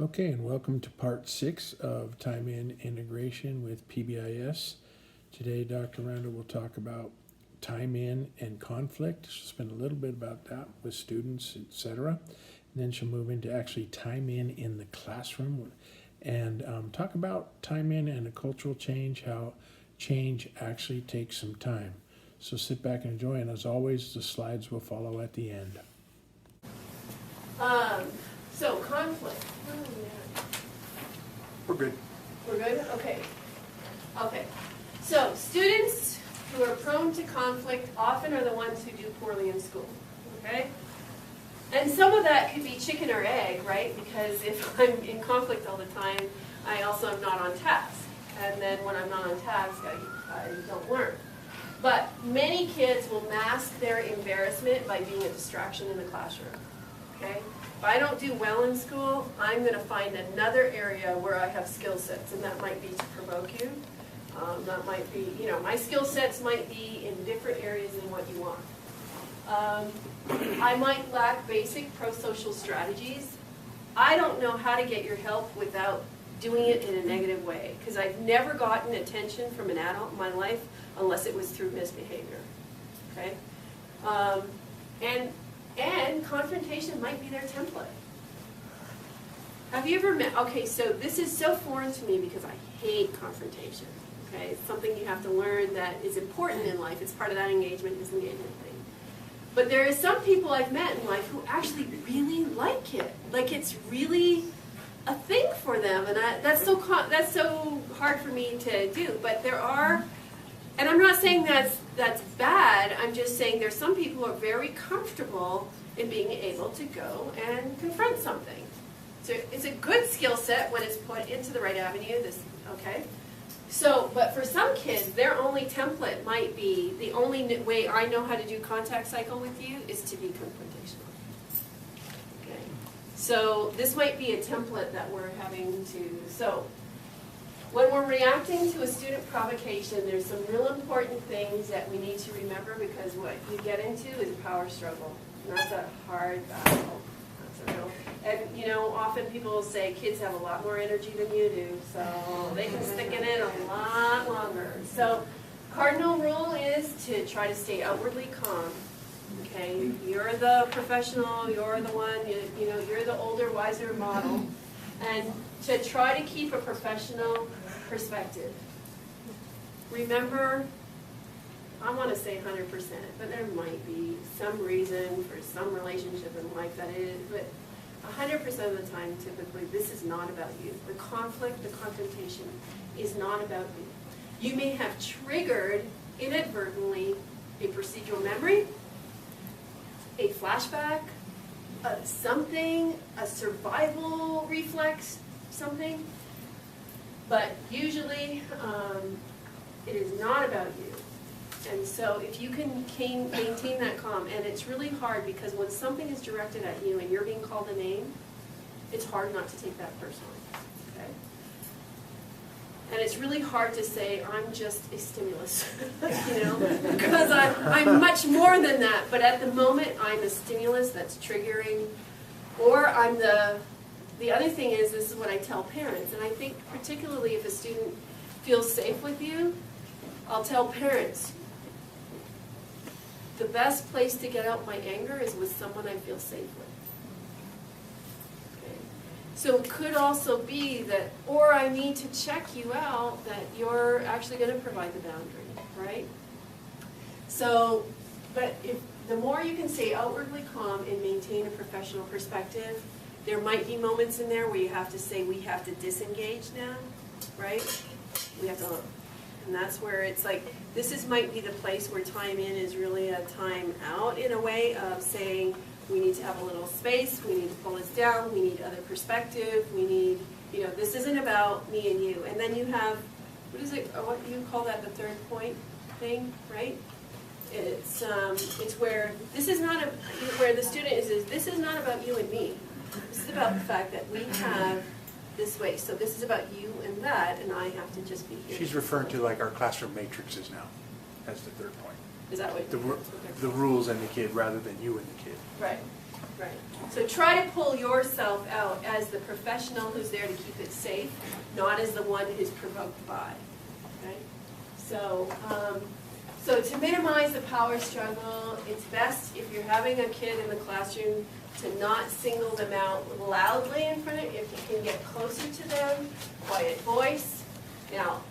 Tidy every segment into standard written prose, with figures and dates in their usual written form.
Okay, and welcome to part 6 of time-in integration with PBIS. Today, Dr. Randall will talk about time-in and conflict. She'll spend a little bit about that with students, etc. And then she'll move into actually time-in the classroom and talk about time-in and a cultural change, how change actually takes some time. So sit back and enjoy, and as always, the slides will follow at the end. So conflict. We're good. We're good? Okay. Okay. So students who are prone to conflict often are the ones who do poorly in school. Okay? And some of that could be chicken or egg, right? Because if I'm in conflict all the time, I also am not on task. And then when I'm not on task, I don't learn. But many kids will mask their embarrassment by being a distraction in the classroom. Okay? If I don't do well in school, I'm going to find another area where I have skill sets, and that might be to provoke you. That might be, my skill sets might be in different areas than what you want. I might lack basic prosocial strategies. I don't know how to get your help without doing it in a negative way, because I've never gotten attention from an adult in my life unless it was through misbehavior. Okay? And confrontation might be their template. Have you ever met, okay, so this is so foreign to me because I hate confrontation. Okay, it's something you have to learn that is important in life. It's part of that engagement, disengagement thing. But there are some people I've met in life who actually really like it. Like it's really a thing for them, and that's so hard for me to do. But there are, and I'm not saying that's bad. I'm just saying there's some people who are very comfortable in being able to go and confront something. So it's a good skill set when it's put into the right avenue. Okay. So, but for some kids, their only template might be the only way I know how to do contact cycle with you is to be confrontational. Okay. So this might be a template that we're having to. So when we're reacting to a student provocation, there's some real important things that we need to remember, because what you get into is a power struggle. And that's a hard battle. That's a real, and often people will say kids have a lot more energy than you do, so they can stick in it a lot longer. So cardinal rule is to try to stay outwardly calm. Okay, you're the professional, you're the one, you're the older, wiser model, and to try to keep a professional perspective. Remember, I want to say 100%, but there might be some reason for some relationship in life that it is, but 100% of the time, typically, this is not about you. The conflict, the confrontation is not about you. You may have triggered, inadvertently, a procedural memory, a flashback, something, a survival reflex, something, but usually it is not about you. And so if you can maintain that calm, and it's really hard because when something is directed at you and you're being called a name, it's hard not to take that personally, okay? And it's really hard to say, I'm just a stimulus, because I'm much more than that, but at the moment I'm a stimulus that's triggering, or I'm the other thing is, this is what I tell parents, and I think particularly if a student feels safe with you, I'll tell parents, the best place to get out my anger is with someone I feel safe with. Okay. So it could also be that, or I need to check you out that you're actually going to provide the boundary, right? So, but if the more you can stay outwardly calm and maintain a professional perspective, there might be moments in there where you have to say, we have to disengage now, right? We have to. And that's where it's like, might be the place where time in is really a time out in a way of saying, we need to have a little space, we need to pull this down, we need other perspective, we need, this isn't about me and you. And then you have, what you call that, the third point thing, right? It's where this is not, where the student is, this is not about you and me. This is about the fact that we have this way. So this is about you and that, and I have to just be here. She's referring to like our classroom matrices now as the third point. Is that what the rules and the kid rather than you and the kid. Right. Right. So try to pull yourself out as the professional who's there to keep it safe, not as the one who's provoked by. Okay? So, so to minimize the power struggle, it's best if you're having a kid in the classroom to not single them out loudly in front of you. If you can get closer to them, quiet voice. Now,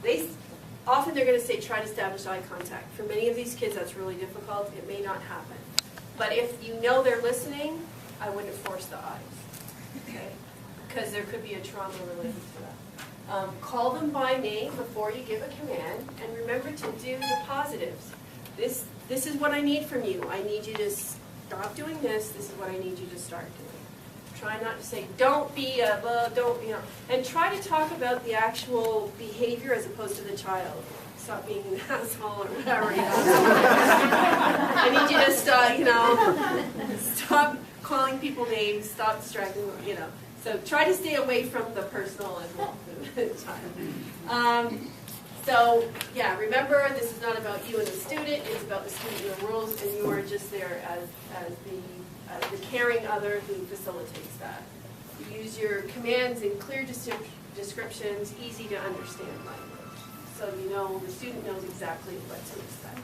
often they're going to say try to establish eye contact. For many of these kids, that's really difficult. It may not happen. But if you know they're listening, I wouldn't force the eyes, okay? Because there could be a trauma related to that. Call them by name before you give a command, and remember to do the positives. This is what I need from you. I need you to stop doing this. This is what I need you to start doing. Try not to say, don't be a, don't, you know, and try to talk about the actual behavior as opposed to the child. Stop being an asshole or whatever, you know. I need you to stop, you know, stop calling people names, stop distracting them, you know. So try to stay away from the personal as well for the child. So, yeah, remember, this is not about you and the student, it's about the student and the rules, and you are just there as the caring other who facilitates that. You use your commands in clear descriptions, easy to understand language. So you know, the student knows exactly what to expect.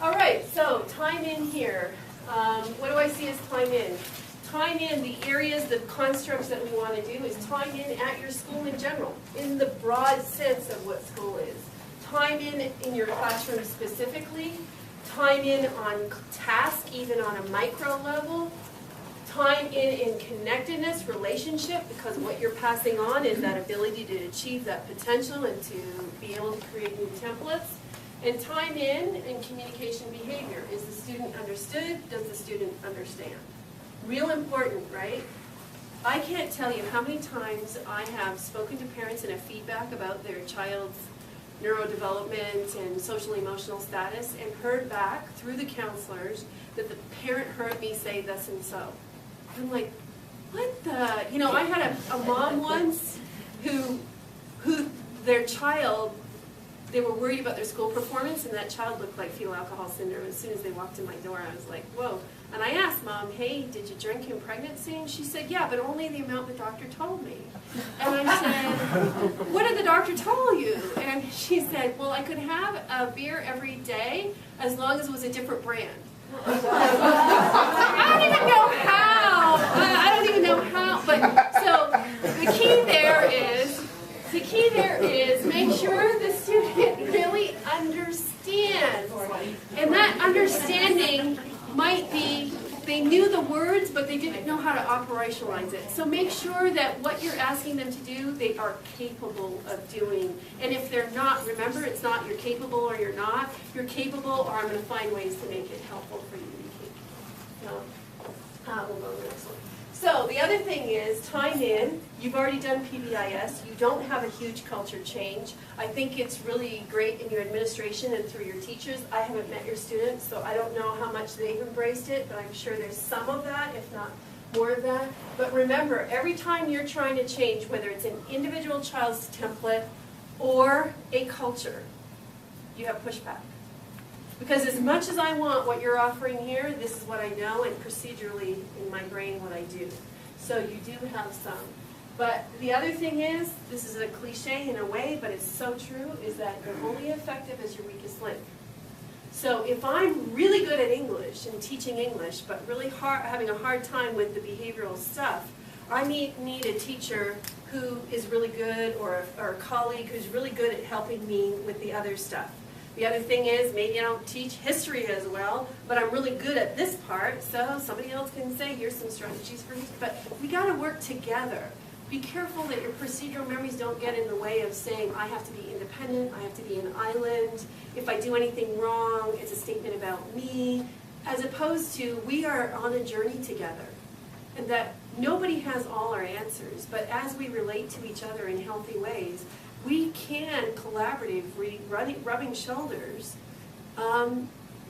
All right, so time in here. What do I see as time in? Time in, the areas, the constructs that we want to do is time in at your school in general, in the broad sense of what school is. Time in your classroom specifically. Time in on task, even on a micro level. Time in connectedness, relationship, because what you're passing on is that ability to achieve that potential and to be able to create new templates. And time in communication behavior. Is the student understood? Does the student understand? Real important, right? I can't tell you how many times I have spoken to parents in a feedback about their child's neurodevelopment and social emotional status and heard back through the counselors that the parent heard me say thus and so. I'm like, what the, you know, I had a mom once who their child, they were worried about their school performance, and that child looked like fetal alcohol syndrome. As soon as they walked in my door, I was like, whoa. And I asked Mom, hey, did you drink in pregnancy? And she said, yeah, but only the amount the doctor told me. And I said, what did the doctor tell you? And she said, well, I could have a beer every day as long as it was a different brand. I don't even know how. I don't even know how. But so the key there is make sure the student really understands. And that understanding might be they knew the words, but they didn't know how to operationalize it. So make sure that what you're asking them to do, they are capable of doing. And if they're not, remember, it's not you're capable or you're not. You're capable, or I'm going to find ways to make it helpful for you to be capable. We'll go to the next one. So the other thing is time in. You've already done PBIS. You don't have a huge culture change. I think it's really great in your administration and through your teachers. I haven't met your students, so I don't know how much they've embraced it, but I'm sure there's some of that, if not more of that. But remember, every time you're trying to change, whether it's an individual child's template or a culture, you have pushback. Because as much as I want what you're offering here, this is what I know, and procedurally in my brain what I do. So you do have some. But the other thing is, this is a cliche in a way, but it's so true, is that you're only effective as your weakest link. So if I'm really good at English and teaching English, but really having a hard time with the behavioral stuff, I need a teacher who is really good, or a colleague who's really good at helping me with the other stuff. The other thing is, maybe I don't teach history as well, but I'm really good at this part, so somebody else can say, here's some strategies for history. But we got to work together. Be careful that your procedural memories don't get in the way of saying, I have to be independent, I have to be an island. If I do anything wrong, it's a statement about me. As opposed to, we are on a journey together. And that nobody has all our answers, but as we relate to each other in healthy ways, we can collaboratively, rubbing shoulders,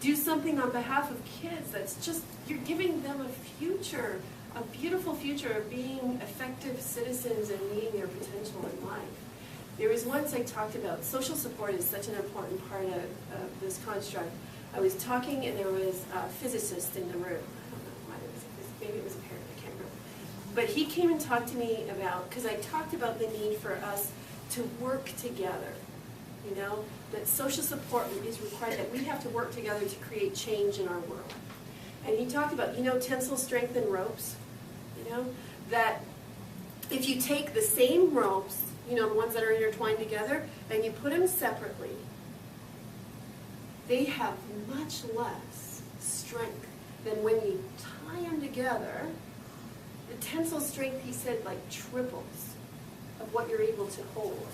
do something on behalf of kids that's just, you're giving them a future, a beautiful future of being effective citizens and meeting their potential in life. There was once I talked about social support is such an important part of this construct. I was talking and there was a physicist in the room. I don't know But he came and talked to me about, because I talked about the need for us to work together, you know, that social support is required, that we have to work together to create change in our world. And he talked about, you know, tensile strength and ropes, you know, that if you take the same ropes, you know, the ones that are intertwined together, and you put them separately, they have much less strength than when you tie them together. The tensile strength, he said, like triples of what you're able to hold,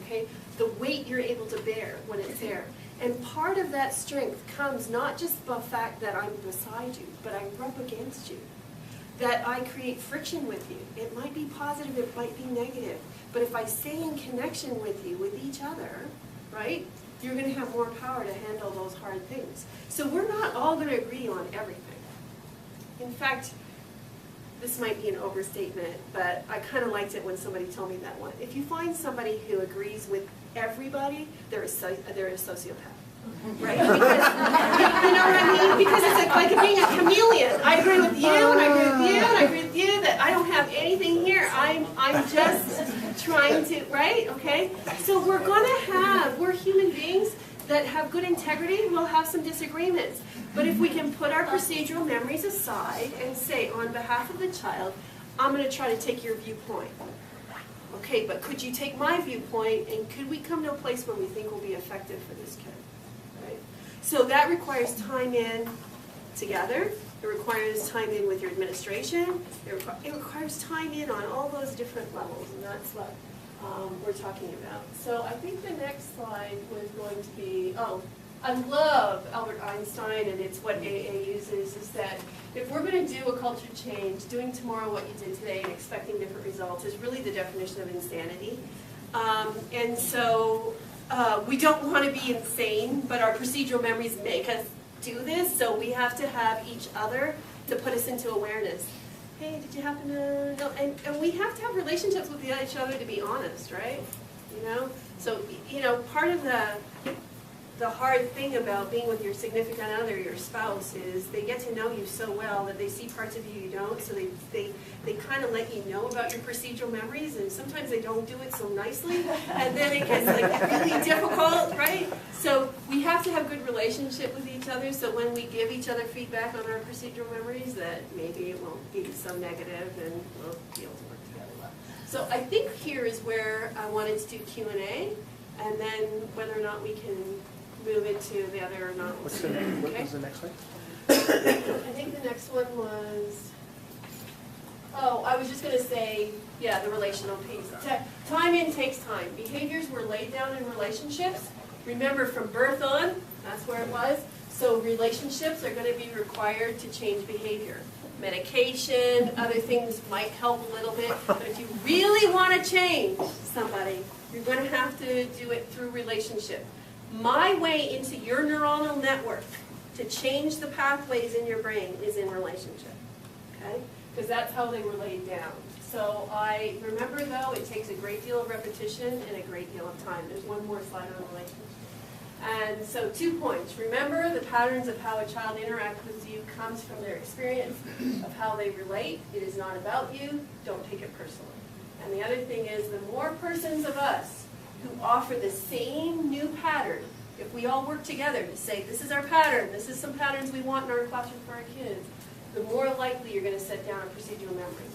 okay? The weight you're able to bear when it's there. And part of that strength comes not just by the fact that I'm beside you, but I rub against you, that I create friction with you. It might be positive, it might be negative, but if I stay in connection with you, with each other, right, you're going to have more power to handle those hard things. So we're not all going to agree on everything. In fact, this might be an overstatement, but I kind of liked it when somebody told me that one. If you find somebody who agrees with everybody, they're a sociopath. Right? Because, you know what I mean? Because it's like being a chameleon. I agree with you, and I agree with you, and I agree with you, that I don't have anything here. I'm just trying to, right? Okay? So we're human beings that have good integrity. We'll have some disagreements. But if we can put our procedural memories aside and say, on behalf of the child, I'm going to try to take your viewpoint. Okay, but could you take my viewpoint, and could we come to a place where we think will be effective for this kid? Right? So that requires time in together. It requires time in with your administration. It requires time in on all those different levels, and that's what we're talking about. So I think the next slide was going to be, I love Albert Einstein, and it's what AA uses, is that if we're going to do a culture change, doing tomorrow what you did today and expecting different results is really the definition of insanity. And so we don't want to be insane, but our procedural memories make us do this, so we have to have each other to put us into awareness. Hey, did you happen to know? And we have to have relationships with each other to be honest, right? You know? So, you know, part of the hard thing about being with your significant other, your spouse, is they get to know you so well that they see parts of you you don't, so they kind of let you know about your procedural memories, and sometimes they don't do it so nicely, and then it gets like really difficult, right? So we have to have good relationship with each other, so when we give each other feedback on our procedural memories, that maybe it won't be so negative and we'll be able to work together well. So I think here is where I wanted to do Q&A, and then whether or not we can move into the other or not. What was the next one? I think the next one was, I was just going to say, yeah, the relational piece. Time in takes time. Behaviors were laid down in relationships. Remember, from birth on, that's where it was. So relationships are going to be required to change behavior. Medication, other things might help a little bit, but if you really want to change somebody, you're going to have to do it through relationship. My way into your neuronal network to change the pathways in your brain is in relationship, okay? Because that's how they were laid down. So I remember, though, it takes a great deal of repetition and a great deal of time. There's one more slide on relationship. And so 2 points. Remember, the patterns of how a child interacts with you comes from their experience of how they relate. It is not about you. Don't take it personally. And the other thing is, the more persons of us who offer the same new pattern, if we all work together to say, this is our pattern, this is some patterns we want in our classroom for our kids, the more likely you're going to set down a procedural memory.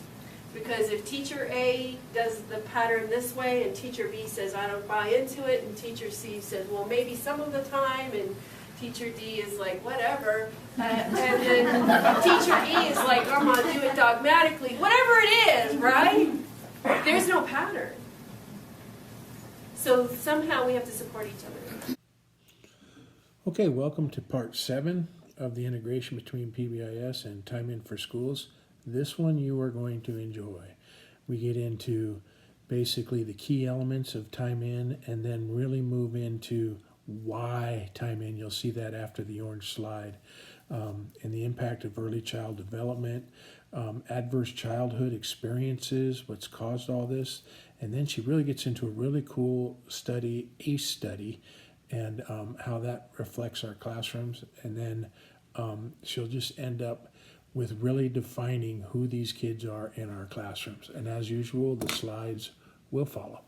Because if teacher A does the pattern this way, and teacher B says, I don't buy into it, and teacher C says, well, maybe some of the time, and teacher D is like, whatever, and then teacher E is like, I'm going to do it dogmatically, whatever it is, right? There's no pattern. So somehow we have to support each other. Okay, welcome to part 7 of the integration between PBIS and Time In for Schools. This one you are going to enjoy. We get into basically the key elements of Time In, and then really move into why Time In. You'll see that after the orange slide. And the impact of early child development, adverse childhood experiences, what's caused all this. And then she really gets into a really cool study, ACE study, and how that reflects our classrooms. And then she'll just end up with really defining who these kids are in our classrooms. And as usual, the slides will follow.